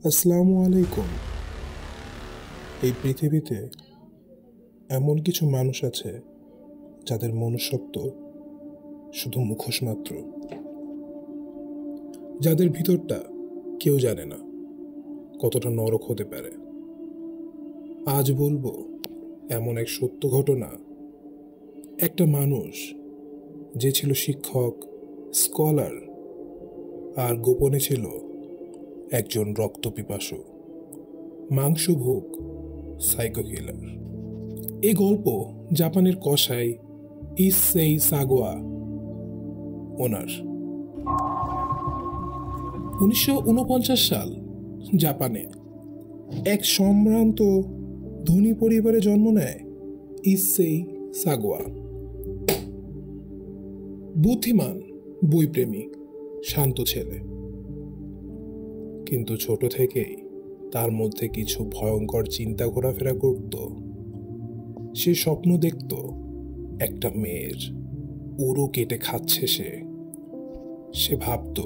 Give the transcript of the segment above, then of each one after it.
আসসালামু আলাইকুম। এই পৃথিবীতে এমন কিছু মানুষ আছে যাদের মনুষ্যত্ব শুধু মুখোশ মাত্র, যাদের ভিতরটা কেউ জানে না কতটা নরক হতে পারে। আজ বলবো এমন এক সত্য ঘটনা, একটা মানুষ যে ছিল শিক্ষক, স্কলার, আর গোপনে ছিল একজন রক্তপিপাসু, মাংসভোগ সাইকো কিলার। এই গল্প জাপানের কসাই ইসেই সাগোয়া ওনার। 1949 সাল জাপানে এক সম্ভ্রান্ত ধনী পরিবারে জন্ম নেয় ইসেই সাগোয়া। বুদ্ধিমান, বইপ্রেমী, শান্ত ছেলে, কিন্তু ছোট থেকেই তার মধ্যে কিছু ভয়ঙ্কর চিন্তা ঘোরাফেরা করত। সে স্বপ্ন দেখত একটা মেয়ের উরু কেটে খাচ্ছে সে ভাবত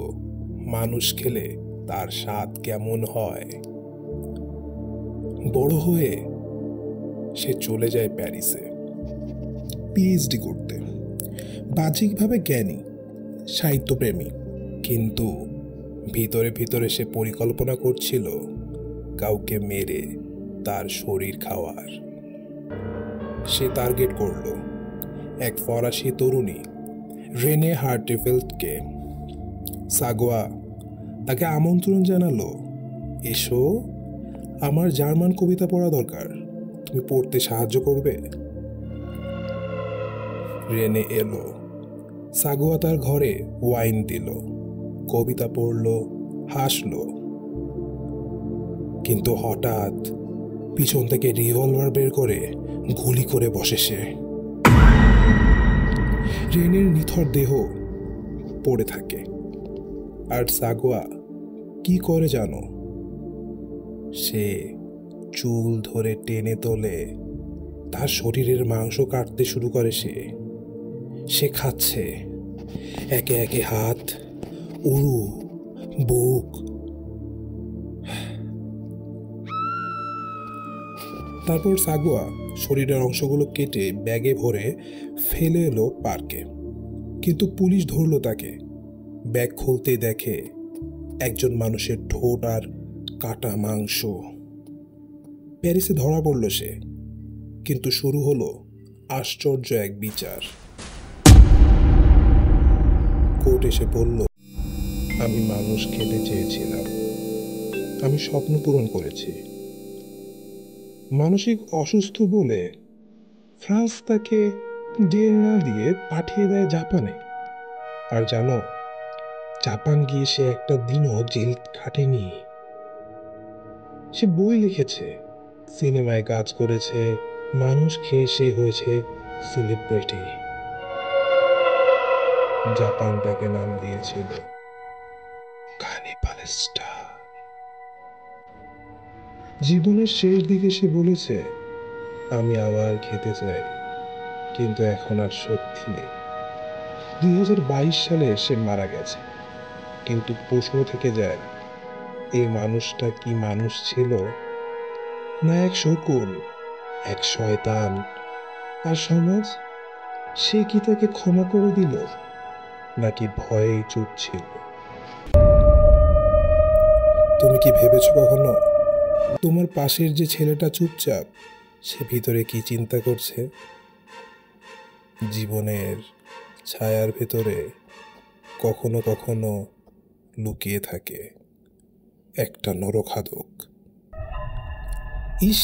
মানুষ খেলে তার স্বাদ কেমন হয়। বড় হয়ে সে চলে যায় প্যারিসে পিএইচডি করতে। বাহ্যিকভাবে জ্ঞানী, সাহিত্যপ্রেমী, কিন্তু ভিতরে ভিতরে সে পরিকল্পনা করছিল কাউকে মেরে তার শরীর খাওয়ার। সে টার্গেট করল এক ফরাসি তরুণী, রেনে হার্টেভেল্টকে। সাগোয়া তাকে আমন্ত্রণ জানালো, এসো, আমার জার্মান কবিতা পড়া দরকার, তুমি পড়তে সাহায্য করবে। রেনে এলো। সাগোয়া তার ঘরে ওয়াইন দিল, কবিতা পড়ল, হাসলো। কিন্তু হঠাৎ পিছন থেকে রিভলভার বের করে গুলি করে বসে সে। রেনের নিথর দেহ পড়ে থাকে। আর সাগোয়া কি করে জানো? সে চুল ধরে টেনে তোলে, তার শরীরের মাংস কাটতে শুরু করে। সে খাচ্ছে একে একে হাত, উরু, বুক। তারপর সাগোয়া শরীরের অংশগুলো কেটে ব্যাগে ভরে ফেলে এলো পার্কে। কিন্তু পুলিশ ধরলো তাকে। ব্যাগ খুলতে দেখে একজন মানুষের ঠোঁট আর কাটা মাংস। প্যারিসে ধরা পড়ল সে। কিন্তু শুরু হলো আশ্চর্য এক বিচার। কোর্ট এসে বলল, আমি মানুষ খেতে চেয়েছিলাম, আমি স্বপ্ন পূরণ করেছি। মানসিক অসুস্থ বলে ফ্রান্স তাকে জেল না দিয়ে পাঠিয়ে দেয় জাপানে। আর জানো, জাপান গিয়ে সে একটা দিনও জেল কাটেনি। সে বই লিখেছে, সিনেমায় কাজ করেছে, মানুষ খেয়ে সে হয়েছে সেলিব্রিটি। জাপান তাকে নাম দিয়েছিল কানিবাল স্টার। জীবনের শেষ দিকে সে বলেছে, আমি আবার খেতে চাই, কিন্তু এখন আর শক্তি নেই। 2022 সালে সে মারা গেছে। কিন্তু প্রশ্ন থেকে যায়, এই মানুষটা কি মানুষ ছিল, না এক শকুন, এক শয়তান? আর সমাজ, সে কি তাকে ক্ষমা করে দিল, নাকি ভয়েই চুপ ছিল? তুমি কি ভেবেছ কখনো তোমার পাশের যে ছেলেটা চুপচাপ, সে ভিতরে কি চিন্তা করছে? জীবনের ছায়ার ভেতরে কখনো কখনো লুকিয়ে থাকে একটা নরখাদক।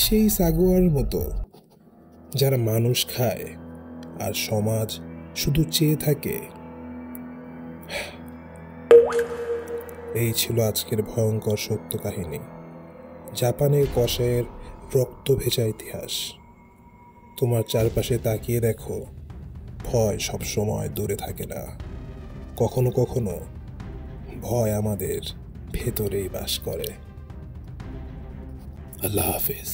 সেই সাগোয়ার মতো, যারা মানুষ খায় আর সমাজ শুধু চেয়ে থাকে। এই ছিল আজকের ভয়ঙ্কর সত্য কাহিনী, জাপানের কসাইয়ের রক্ত ভেজা ইতিহাস। তোমার চারপাশে তাকিয়ে দেখো, ভয় সবসময় দূরে থাকে না। কখনো কখনো ভয় আমাদের ভেতরেই বাস করে। আল্লাহ হাফেজ।